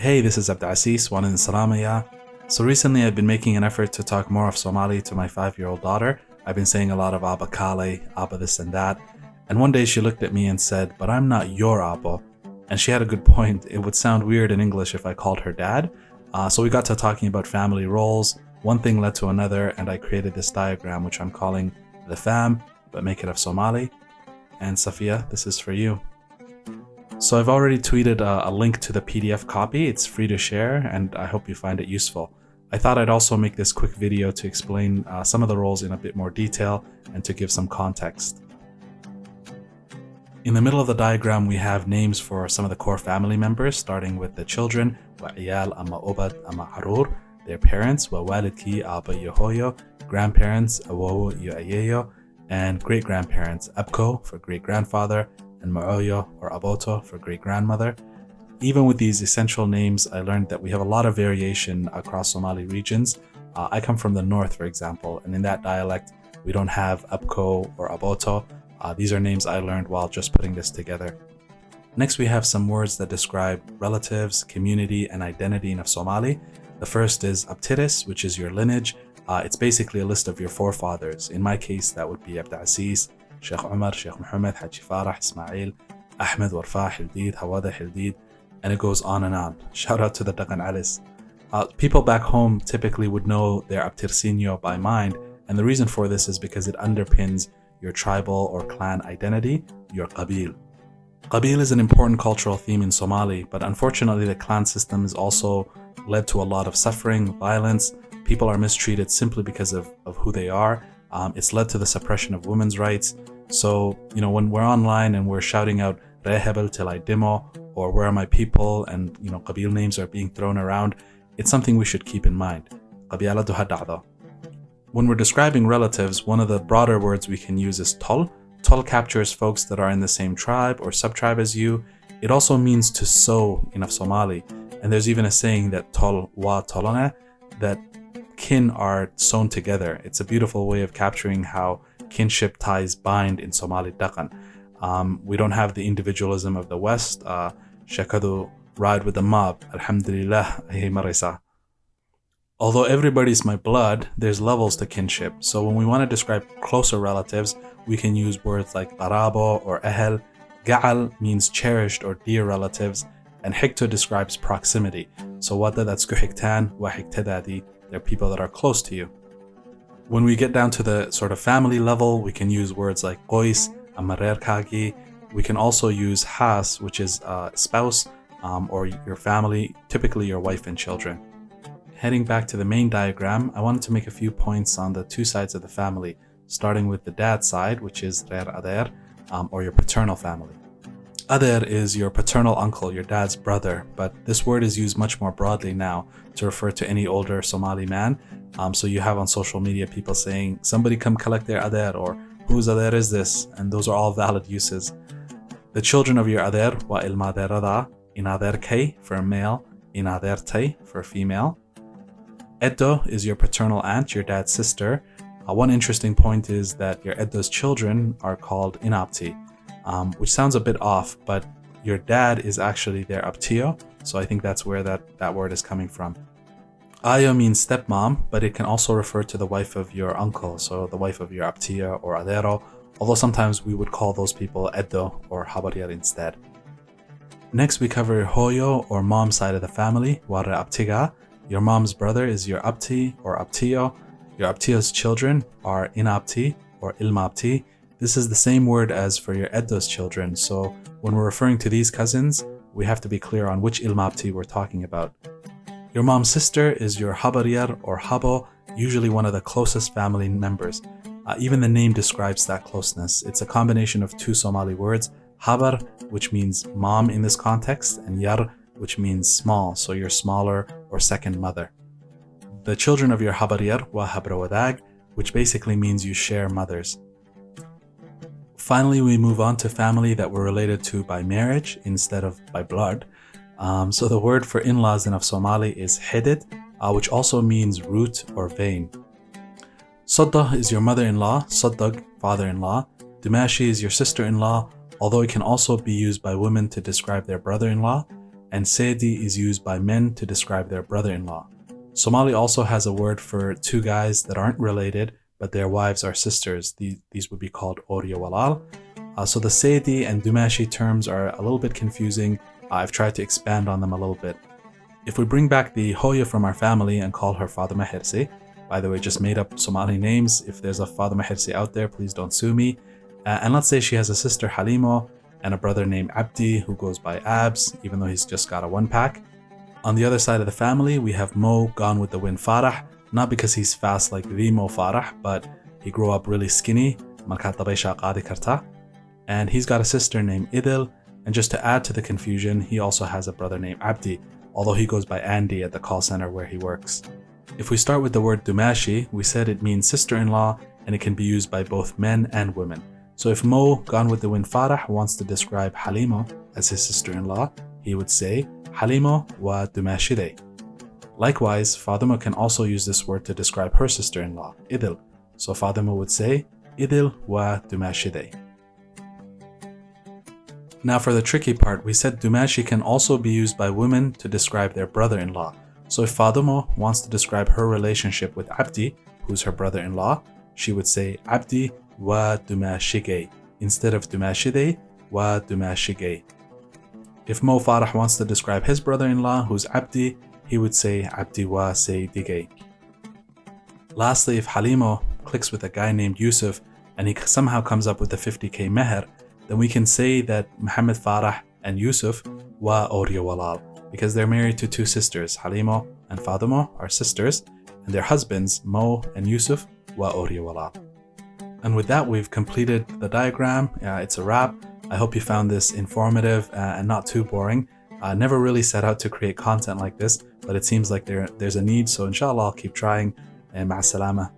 Hey, this is Abdulaziz, one in Salamaya. So recently I've been making an effort to talk more of Somali to my 5-year-old daughter. I've been saying a lot of Abba Kale, Abba this and that. And one day she looked at me and said, "But I'm not your Abba." And she had a good point. It would sound weird in English if I called her dad. So we got to talking about family roles. One thing led to another, and I created this diagram, which I'm calling the fam, but make it of Somali. And Safia, this is for you. So I've already tweeted a link to the PDF copy. It's free to share, and I hope you find it useful. I thought I'd also make this quick video to explain some of the roles in a bit more detail and to give some context. In the middle of the diagram, we have names for some of the core family members, starting with the children, وعيال أما أبد أما عرور, their parents, ووالدكي أبا يهويو, grandparents, أوو يأييو, and great-grandparents, abko for great-grandfather, and ma'oyo or aboto for great-grandmother. Even with these essential names, I learned that we have a lot of variation across Somali regions. I come from the north, for example, and in that dialect, we don't have abko or aboto. These are names I learned while just putting this together. Next, we have some words that describe relatives, community, and identity in Somali. The first is abtiris, which is your lineage. It's basically a list of your forefathers. In my case, that would be Abdulaziz, Sheikh Umar, Sheikh Muhammad, Haji Farah, Ismail, Ahmed, Warfah, Hildid, Hawada, Hildid, and it goes on and on. Shout out to the Dagan Alis. People back home typically would know their Abtirsinyo by mind, and the reason for this is because it underpins your tribal or clan identity, your qabil. Qabil is an important cultural theme in Somali, but unfortunately the clan system has also led to a lot of suffering, violence. People are mistreated simply because of who they are. It's led to the suppression of women's rights. So, when we're online and we're shouting out Rehebel Tilai Dimo or where are my people, and qabil names are being thrown around, it's something we should keep in mind. When we're describing relatives, one of the broader words we can use is tol. Tol captures folks that are in the same tribe or sub-tribe as you. It also means to sow in af-soomaali. And there's even a saying that tol wa tolone, that kin are sewn together. It's a beautiful way of capturing how kinship ties bind in Somali Dakan. We don't have the individualism of the West. Shakadu ride with the mob. Alhamdulillah, marisa. Although everybody's my blood, there's levels to kinship. So when we want to describe closer relatives, we can use words like qarabo or ehel. Ga'al means cherished or dear relatives, and hikto describes proximity. So wada, that's kuhiktan, wa hiktadadi, they're people that are close to you. When we get down to the sort of family level, we can use words like qois, amarer kagi. We can also use has, which is spouse or your family, typically your wife and children. Heading back to the main diagram, I wanted to make a few points on the two sides of the family, starting with the dad's side, which is Rer Ader, or your paternal family. Ader is your paternal uncle, your dad's brother, but this word is used much more broadly now to refer to any older Somali man. So you have on social media people saying, "Somebody come collect their Ader," or "Whose Ader is this?" And those are all valid uses. The children of your Ader, wa ilma derada, in Ader K for male, in Ader Tay for female. Eddo is your paternal aunt, your dad's sister. One interesting point is that your Eddo's children are called inapti, which sounds a bit off, but your dad is actually their abtio, so I think that's where that word is coming from. Ayo means stepmom, but it can also refer to the wife of your uncle, so the wife of your abtio or adero, although sometimes we would call those people Eddo or Habariyar instead. Next we cover hoyo or mom side of the family, wara abtiga. Your mom's brother is your abti or abtio. Your abtio's children are inapti or ilmapti. This is the same word as for your Eddo's children, so when we're referring to these cousins, we have to be clear on which ilmapti we're talking about. Your mom's sister is your habariyar or habo, usually one of the closest family members. Even the name describes that closeness. It's a combination of two Somali words, habar, which means mom in this context, and yar, which means small, so your smaller or second mother. The children of your habariyar wa habrawadag, which basically means you share mothers. Finally, we move on to family that we're related to by marriage instead of by blood. So the word for in-laws in af-soomaali is hedid, which also means root or vein. Sadda is your mother-in-law, Saddag, father-in-law. Dimashi is your sister-in-law, although it can also be used by women to describe their brother-in-law. and Seydi is used by men to describe their brother-in-law. Somali also has a word for two guys that aren't related, but their wives are sisters. These would be called Oriya Walal. So the Seydi and Dumashi terms are a little bit confusing. I've tried to expand on them a little bit. If we bring back the Hoya from our family and call her Fatima Hirsi, by the way, just made up Somali names. If there's a Fatima Hirsi out there, please don't sue me. And let's say she has a sister Halimo and a brother named Abdi who goes by Abs, even though he's just got a one pack. On the other side of the family, we have Mo, gone with the wind Farah, not because he's fast like the Mo Farah, but he grew up really skinny. And he's got a sister named Idil. And just to add to the confusion, he also has a brother named Abdi, although he goes by Andy at the call center where he works. If we start with the word Dumashi, we said it means sister-in-law and it can be used by both men and women. So if Mo, gone with the wind Farah, wants to describe Halimo as his sister-in-law, he would say Halimo wa Dumashide. Likewise, Fatima can also use this word to describe her sister-in-law, Idil. So Fatima would say Idil wa Dumashide. Now for the tricky part, we said Dumashi can also be used by women to describe their brother-in-law. So if Fatima wants to describe her relationship with Abdi, who's her brother-in-law, she would say Abdi wa Dumashige instead of Dumashide wa Dumashige. If Mo Farah wants to describe his brother-in-law, who's Abdi, he would say Abdi wa Seydige. Lastly, if Halimo clicks with a guy named Yusuf and he somehow comes up with the 50k meher, then we can say that Muhammad Farah and Yusuf wa Oriya Walal, because they're married to two sisters. Halimo and Fatima are sisters, and their husbands, Mo and Yusuf, wa Oriya Walal. And with that, we've completed the diagram. It's a wrap. I hope you found this informative and not too boring. I never really set out to create content like this, but it seems like there's a need, so inshallah I'll keep trying. And ma'as salama.